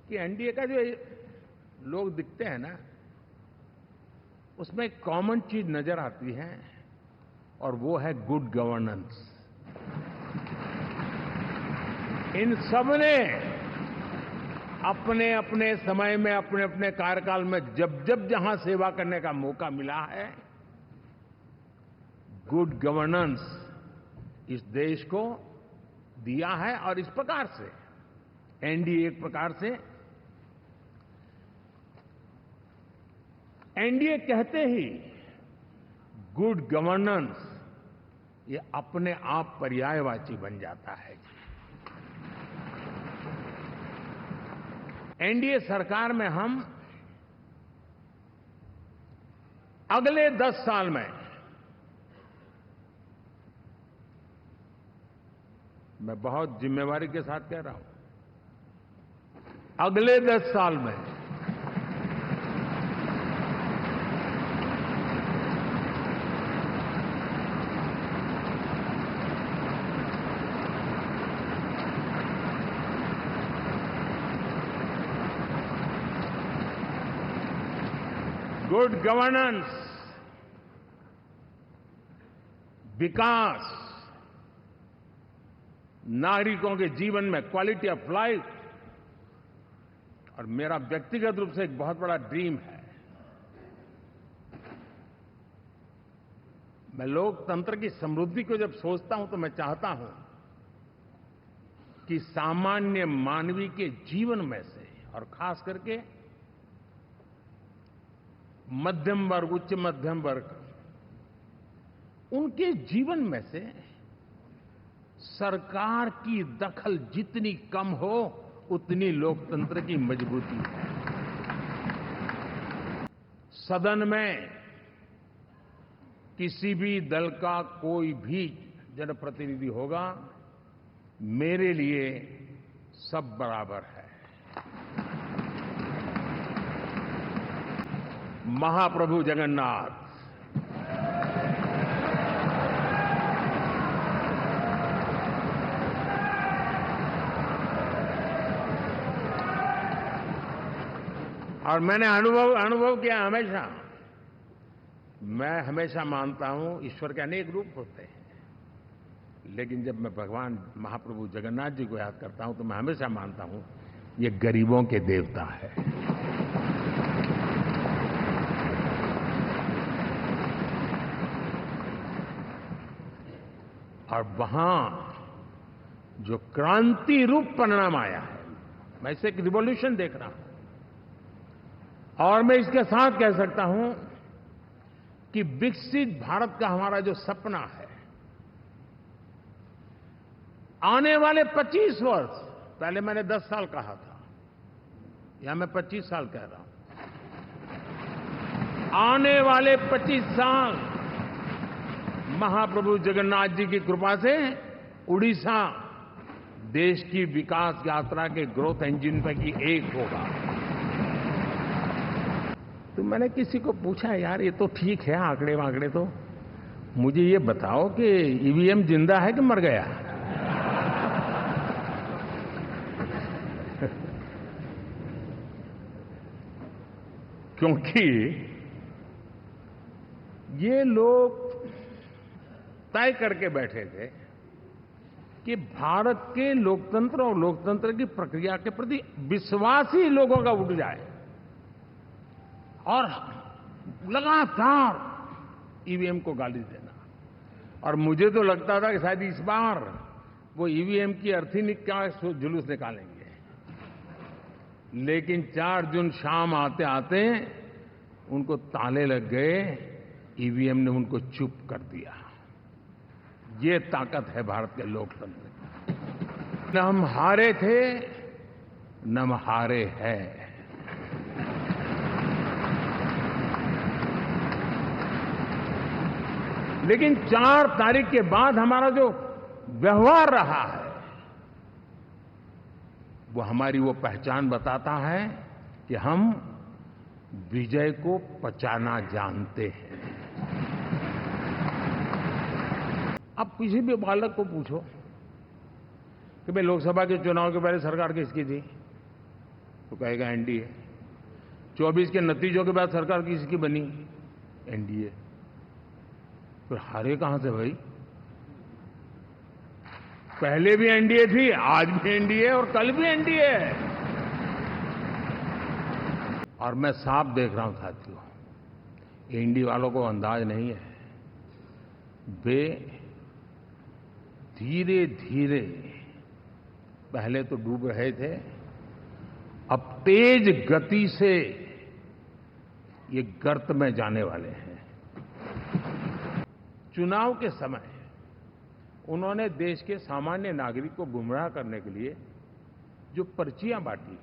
कि एनडीए का जो लोग दिखते हैं ना, उसमें एक कॉमन चीज नजर आती है और वो है गुड गवर्नेंस। इन सब ने अपने अपने समय में, अपने अपने कार्यकाल में जब जब जहां सेवा करने का मौका मिला है, गुड गवर्नेंस इस देश को दिया है। और इस प्रकार से एनडीए एक प्रकार से, एनडीए कहते ही गुड गवर्नेंस ये अपने आप पर्यायवाची बन जाता है। एनडीए सरकार में हम अगले 10 साल में, मैं बहुत जिम्मेवारी के साथ कह रहा हूं, अगले 10 साल में गुड गवर्नेंस, विकास, नागरिकों के जीवन में क्वालिटी ऑफ लाइफ, और मेरा व्यक्तिगत रूप से एक बहुत बड़ा ड्रीम है, मैं लोकतंत्र की समृद्धि को जब सोचता हूं तो मैं चाहता हूं कि सामान्य मानवीय के जीवन में से, और खास करके मध्यम वर्ग, उच्च मध्यम वर्ग, उनके जीवन में से सरकार की दखल जितनी कम हो उतनी लोकतंत्र की मजबूती है। सदन में किसी भी दल का कोई भी जनप्रतिनिधि होगा, मेरे लिए सब बराबर है। महाप्रभु जगन्नाथ। और मैंने अनुभव किया हमेशा, मैं हमेशा मानता हूं ईश्वर के अनेक रूप होते हैं, लेकिन जब मैं भगवान महाप्रभु जगन्नाथ जी को याद करता हूं तो मैं हमेशा मानता हूं ये गरीबों के देवता है। और वहां जो क्रांति रूप परिणाम आया है, मैं इसे एक रिवॉल्यूशन देख रहा हूं। और मैं इसके साथ कह सकता हूं कि विकसित भारत का हमारा जो सपना है, आने वाले 25 वर्ष, पहले मैंने 10 साल कहा था, यहां मैं 25 साल कह रहा हूं, आने वाले 25 साल महाप्रभु जगन्नाथ जी की कृपा से उड़ीसा देश की विकास यात्रा के ग्रोथ इंजन पैकी एक होगा। तो मैंने किसी को पूछा, यार ये तो ठीक है आंकड़े वांकड़े, तो मुझे ये बताओ कि ईवीएम जिंदा है कि मर गया? क्योंकि ये लोग तय करके बैठे थे कि भारत के लोकतंत्र और लोकतंत्र की प्रक्रिया के प्रति विश्वास ही लोगों का उठ जाए, और लगातार ईवीएम को गाली देना। और मुझे तो लगता था कि शायद इस बार वो ईवीएम की अर्थी का जुलूस निकालेंगे, लेकिन 4 जून शाम आते आते उनको ताले लग गए, ईवीएम ने उनको चुप कर दिया। ये ताकत है भारत के लोकतंत्र की। न हम हारे थे, न हम हारे हैं। लेकिन 4 तारीख के बाद हमारा जो व्यवहार रहा है, वो हमारी वो पहचान बताता है कि हम विजय को पचाना जानते हैं। अब किसी भी बालक को पूछो कि भाई लोकसभा के चुनाव के पहले सरकार किसकी थी, तो कहेगा एनडीए। 24 के नतीजों के बाद सरकार किसी की बनी? एनडीए। फिर हारे कहां से भाई? पहले भी एनडीए थी, आज भी एनडीए और कल भी एनडीए है। और मैं साफ देख रहा हूं साथियों, एनडीए वालों को अंदाज नहीं है। वे धीरे धीरे पहले तो डूब रहे थे, अब तेज गति से ये गर्त में जाने वाले हैं। चुनाव के समय उन्होंने देश के सामान्य नागरिक को गुमराह करने के लिए जो पर्चियां बांटी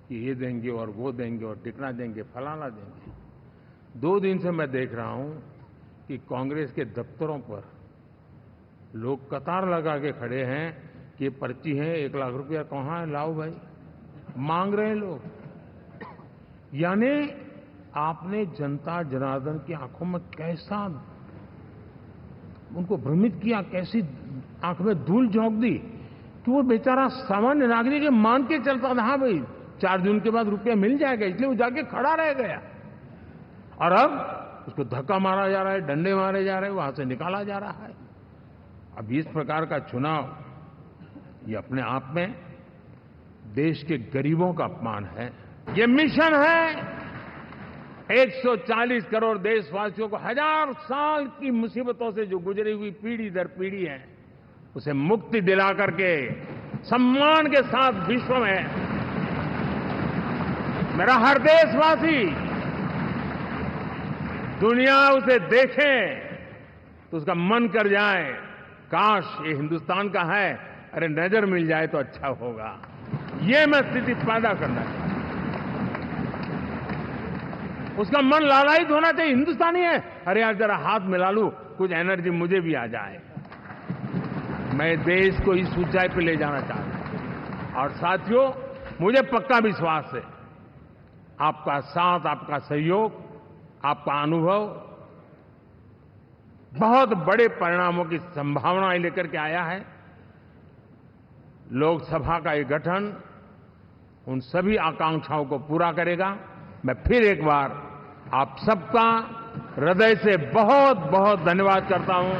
कि ये देंगे और वो देंगे और टिकना देंगे, फलाना देंगे। 2 दिन से मैं देख रहा हूं कि कांग्रेस के दफ्तरों पर लोग कतार लगा के खड़े हैं कि ये पर्ची है, 1 लाख रुपया कहां है, लाओ भाई। मांग रहे हैं लोग। यानी आपने जनता जनार्दन की आंखों में कैसा उनको भ्रमित किया, कैसी आंख में धूल झोंक दी कि वो बेचारा सामान्य नागरिक मान के चलता था, हाँ भाई 4 जून के बाद रुपया मिल जाएगा, इसलिए वो जाके खड़ा रह गया। और अब उसको धक्का मारा जा रहा है, डंडे मारे जा रहे हैं, वहां से निकाला जा रहा है। अब इस प्रकार का चुनाव ये अपने आप में देश के गरीबों का अपमान है। ये मिशन है 140 करोड़ देशवासियों को 1000 साल की मुसीबतों से जो गुजरी हुई पीढ़ी दर पीढ़ी है, उसे मुक्ति दिला करके सम्मान के साथ विश्व में मेरा हर देशवासी दुनिया उसे देखे तो उसका मन कर जाए, काश ये हिंदुस्तान का है, अरे नजर मिल जाए तो अच्छा होगा। ये मैं स्थिति पैदा करना चाहता हूं। उसका मन लालायित होना चाहिए, हिंदुस्तानी है, अरे यार जरा हाथ मिला लूं, कुछ एनर्जी मुझे भी आ जाए। मैं देश को इस ऊंचाई पे ले जाना चाहता हूं। और साथियों, मुझे पक्का विश्वास है आपका साथ, आपका सहयोग, आपका अनुभव बहुत बड़े परिणामों की संभावनाएं लेकर के आया है। लोकसभा का ये गठन उन सभी आकांक्षाओं को पूरा करेगा। मैं फिर एक बार आप सबका हृदय से बहुत बहुत धन्यवाद करता हूं।